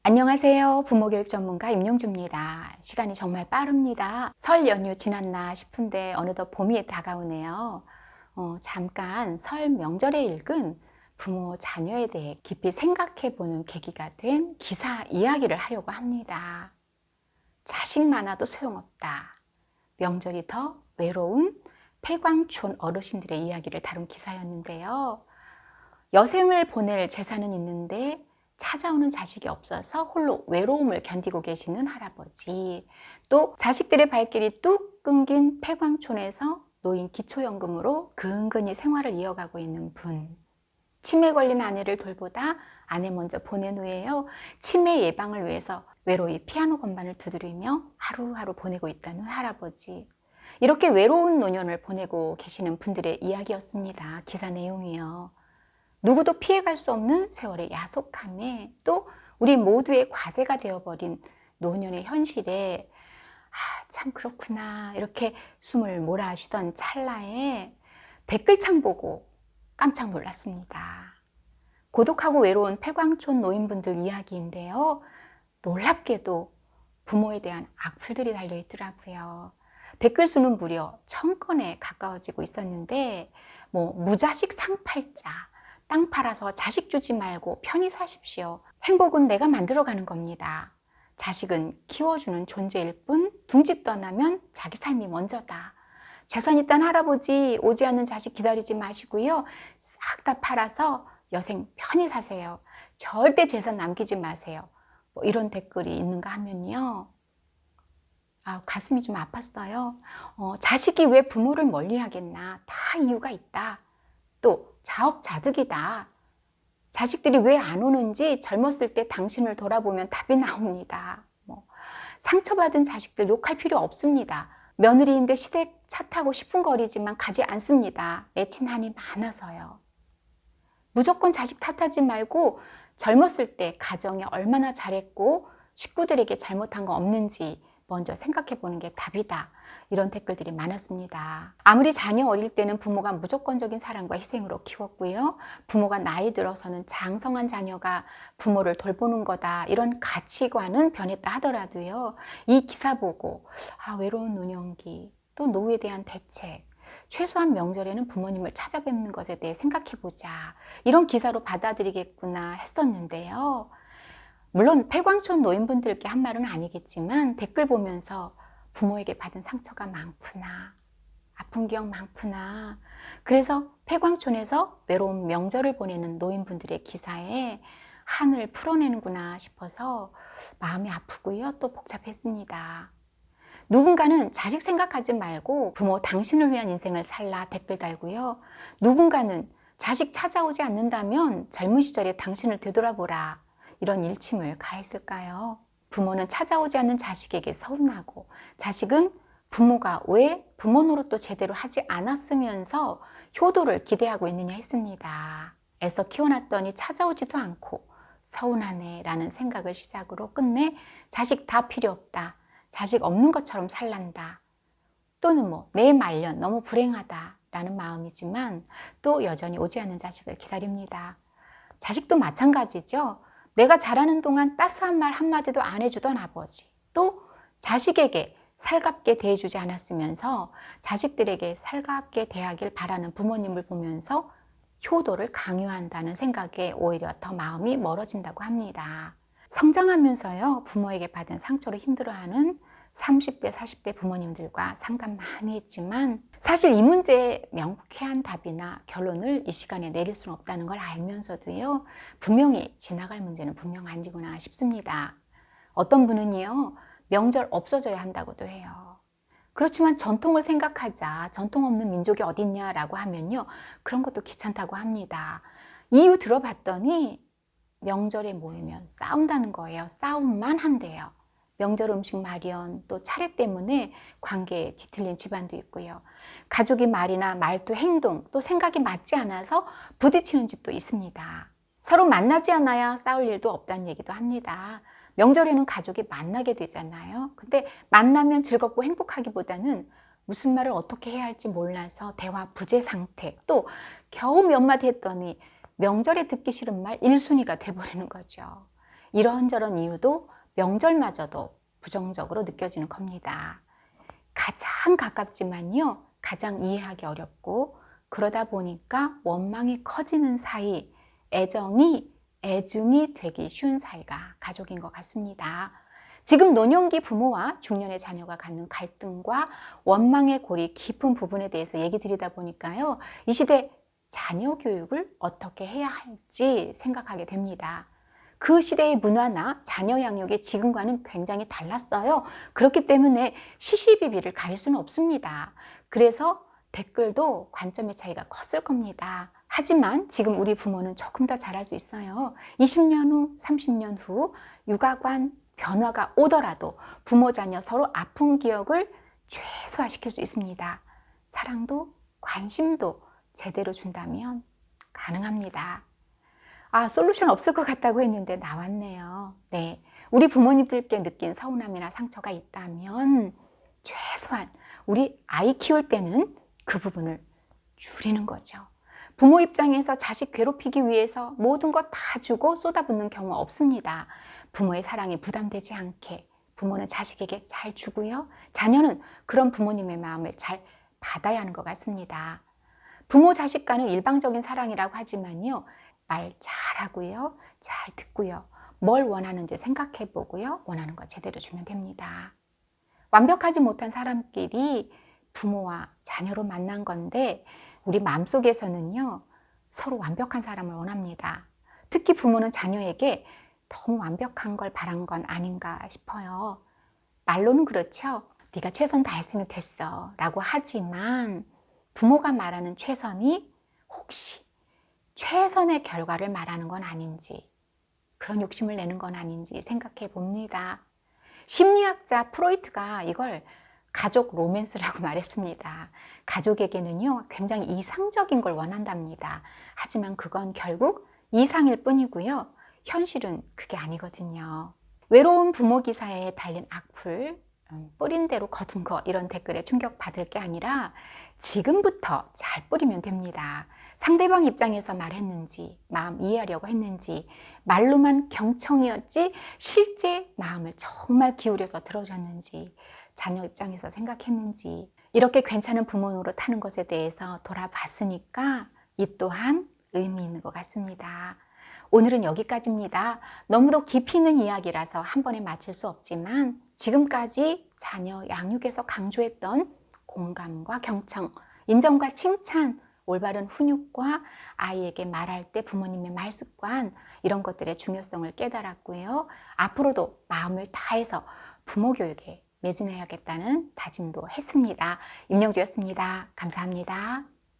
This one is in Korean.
안녕하세요. 부모교육 전문가 임용주입니다. 시간이 정말 빠릅니다. 설 연휴 지났나 싶은데 어느덧 봄이 다가오네요. 잠깐 설 명절에 읽은 부모 자녀에 대해 깊이 생각해보는 계기가 된 기사 이야기를 하려고 합니다. 자식 많아도 소용없다. 명절이 더 외로운 폐광촌 어르신들의 이야기를 다룬 기사였는데요. 여생을 보낼 재산은 있는데 찾아오는 자식이 없어서 홀로 외로움을 견디고 계시는 할아버지, 또 자식들의 발길이 뚝 끊긴 폐광촌에서 노인 기초연금으로 근근히 생활을 이어가고 있는 분, 치매 걸린 아내를 돌보다 아내 먼저 보낸 후에요, 치매 예방을 위해서 외로이 피아노 건반을 두드리며 하루하루 보내고 있다는 할아버지, 이렇게 외로운 노년을 보내고 계시는 분들의 이야기였습니다. 기사 내용이요. 누구도 피해갈 수 없는 세월의 야속함에, 또 우리 모두의 과제가 되어버린 노년의 현실에 참 그렇구나 이렇게 숨을 몰아쉬던 찰나에 댓글창 보고 깜짝 놀랐습니다. 고독하고 외로운 폐광촌 노인분들 이야기인데요. 놀랍게도 부모에 대한 악플들이 달려있더라고요. 댓글 수는 무려 1000건에 가까워지고 있었는데, 무자식 상팔자, 땅 팔아서 자식 주지 말고 편히 사십시오. 행복은 내가 만들어가는 겁니다. 자식은 키워주는 존재일 뿐 둥지 떠나면 자기 삶이 먼저다. 재산 있단 할아버지 오지 않는 자식 기다리지 마시고요. 싹 다 팔아서 여생 편히 사세요. 절대 재산 남기지 마세요. 이런 댓글이 있는가 하면요. 가슴이 좀 아팠어요. 자식이 왜 부모를 멀리 하겠나. 다 이유가 있다. 또 자업자득이다. 자식들이 왜 안 오는지 젊었을 때 당신을 돌아보면 답이 나옵니다. 상처받은 자식들 욕할 필요 없습니다. 며느리인데 시댁 차 타고 10분 거리지만 가지 않습니다. 애친 한이 많아서요. 무조건 자식 탓하지 말고 젊었을 때 가정에 얼마나 잘했고 식구들에게 잘못한 거 없는지 먼저 생각해 보는 게 답이다. 이런 댓글들이 많았습니다. 아무리 자녀 어릴 때는 부모가 무조건적인 사랑과 희생으로 키웠고요. 부모가 나이 들어서는 장성한 자녀가 부모를 돌보는 거다. 이런 가치관은 변했다 하더라도요. 이 기사 보고 외로운 노년기, 또 노후에 대한 대책, 최소한 명절에는 부모님을 찾아뵙는 것에 대해 생각해보자. 이런 기사로 받아들이겠구나 했었는데요. 물론 폐광촌 노인분들께 한 말은 아니겠지만 댓글 보면서 부모에게 받은 상처가 많구나, 아픈 기억 많구나. 그래서 폐광촌에서 외로운 명절을 보내는 노인분들의 기사에 한을 풀어내는구나 싶어서 마음이 아프고요, 또 복잡했습니다. 누군가는 자식 생각하지 말고 부모 당신을 위한 인생을 살라 댓글 달고요. 누군가는 자식 찾아오지 않는다면 젊은 시절에 당신을 되돌아보라. 이런 일침을 가했을까요? 부모는 찾아오지 않는 자식에게 서운하고, 자식은 부모가 왜 부모 노릇도 제대로 하지 않았으면서 효도를 기대하고 있느냐 했습니다. 애써 키워놨더니 찾아오지도 않고 서운하네 라는 생각을 시작으로 끝내 자식 다 필요 없다, 자식 없는 것처럼 살란다, 또는 내 말년 너무 불행하다 라는 마음이지만 또 여전히 오지 않는 자식을 기다립니다. 자식도 마찬가지죠. 내가 자라는 동안 따스한 말 한마디도 안 해주던 아버지, 또 자식에게 살갑게 대해주지 않았으면서 자식들에게 살갑게 대하길 바라는 부모님을 보면서 효도를 강요한다는 생각에 오히려 더 마음이 멀어진다고 합니다. 성장하면서요, 부모에게 받은 상처로 힘들어하는 30대, 40대 부모님들과 상담 많이 했지만 사실 이 문제에 명쾌한 답이나 결론을 이 시간에 내릴 수는 없다는 걸 알면서도요, 분명히 지나갈 문제는 분명 아니구나 싶습니다. 어떤 분은요, 명절 없어져야 한다고도 해요. 그렇지만 전통을 생각하자, 전통 없는 민족이 어딨냐라고 하면요, 그런 것도 귀찮다고 합니다. 이유 들어봤더니 명절에 모이면 싸운다는 거예요. 싸움만 한대요. 명절 음식 마련, 또 차례 때문에 관계에 뒤틀린 집안도 있고요. 가족이 말이나 말투, 행동, 또 생각이 맞지 않아서 부딪히는 집도 있습니다. 서로 만나지 않아야 싸울 일도 없다는 얘기도 합니다. 명절에는 가족이 만나게 되잖아요. 근데 만나면 즐겁고 행복하기보다는 무슨 말을 어떻게 해야 할지 몰라서 대화 부재 상태, 또 겨우 몇 마디 했더니 명절에 듣기 싫은 말 1순위가 돼버리는 거죠. 이런저런 이유도 명절마저도 부정적으로 느껴지는 겁니다. 가장 가깝지만요, 가장 이해하기 어렵고, 그러다 보니까 원망이 커지는 사이, 애증이 되기 쉬운 사이가 가족인 것 같습니다. 지금 노년기 부모와 중년의 자녀가 갖는 갈등과 원망의 골이 깊은 부분에 대해서 얘기 드리다 보니까요, 이 시대 자녀 교육을 어떻게 해야 할지 생각하게 됩니다. 그 시대의 문화나 자녀 양육이 지금과는 굉장히 달랐어요. 그렇기 때문에 시시비비를 가릴 수는 없습니다. 그래서 댓글도 관점의 차이가 컸을 겁니다. 하지만 지금 우리 부모는 조금 더 잘할 수 있어요. 20년 후, 30년 후 육아관 변화가 오더라도 부모 자녀 서로 아픈 기억을 최소화시킬 수 있습니다. 사랑도 관심도 제대로 준다면 가능합니다. 솔루션 없을 것 같다고 했는데 나왔네요. 네, 우리 부모님들께 느낀 서운함이나 상처가 있다면 최소한 우리 아이 키울 때는 그 부분을 줄이는 거죠. 부모 입장에서 자식 괴롭히기 위해서 모든 것 다 주고 쏟아붓는 경우 없습니다. 부모의 사랑이 부담되지 않게 부모는 자식에게 잘 주고요. 자녀는 그런 부모님의 마음을 잘 받아야 하는 것 같습니다. 부모 자식 간은 일방적인 사랑이라고 하지만요, 말 잘하고요, 잘 듣고요, 뭘 원하는지 생각해 보고요, 원하는 거 제대로 주면 됩니다. 완벽하지 못한 사람끼리 부모와 자녀로 만난 건데, 우리 마음속에서는요, 서로 완벽한 사람을 원합니다. 특히 부모는 자녀에게 너무 완벽한 걸 바란 건 아닌가 싶어요. 말로는 그렇죠. 네가 최선 다했으면 됐어 라고 하지만, 부모가 말하는 최선이 혹시 최선의 결과를 말하는 건 아닌지, 그런 욕심을 내는 건 아닌지 생각해 봅니다. 심리학자 프로이트가 이걸 가족 로맨스라고 말했습니다. 가족에게는요, 굉장히 이상적인 걸 원한답니다. 하지만 그건 결국 이상일 뿐이고요, 현실은 그게 아니거든요. 외로운 부모 기사에 달린 악플, 뿌린 대로 거둔 거, 이런 댓글에 충격받을 게 아니라 지금부터 잘 뿌리면 됩니다. 상대방 입장에서 말했는지, 마음 이해하려고 했는지, 말로만 경청이었지 실제 마음을 정말 기울여서 들어줬는지, 자녀 입장에서 생각했는지, 이렇게 괜찮은 부모 노릇 하는 것에 대해서 돌아봤으니까 이 또한 의미 있는 것 같습니다. 오늘은 여기까지입니다. 너무도 깊이 있는 이야기라서 한 번에 마칠 수 없지만, 지금까지 자녀 양육에서 강조했던 공감과 경청, 인정과 칭찬, 올바른 훈육과 아이에게 말할 때 부모님의 말 습관, 이런 것들의 중요성을 깨달았고요. 앞으로도 마음을 다해서 부모 교육에 매진해야겠다는 다짐도 했습니다. 임영주였습니다. 감사합니다.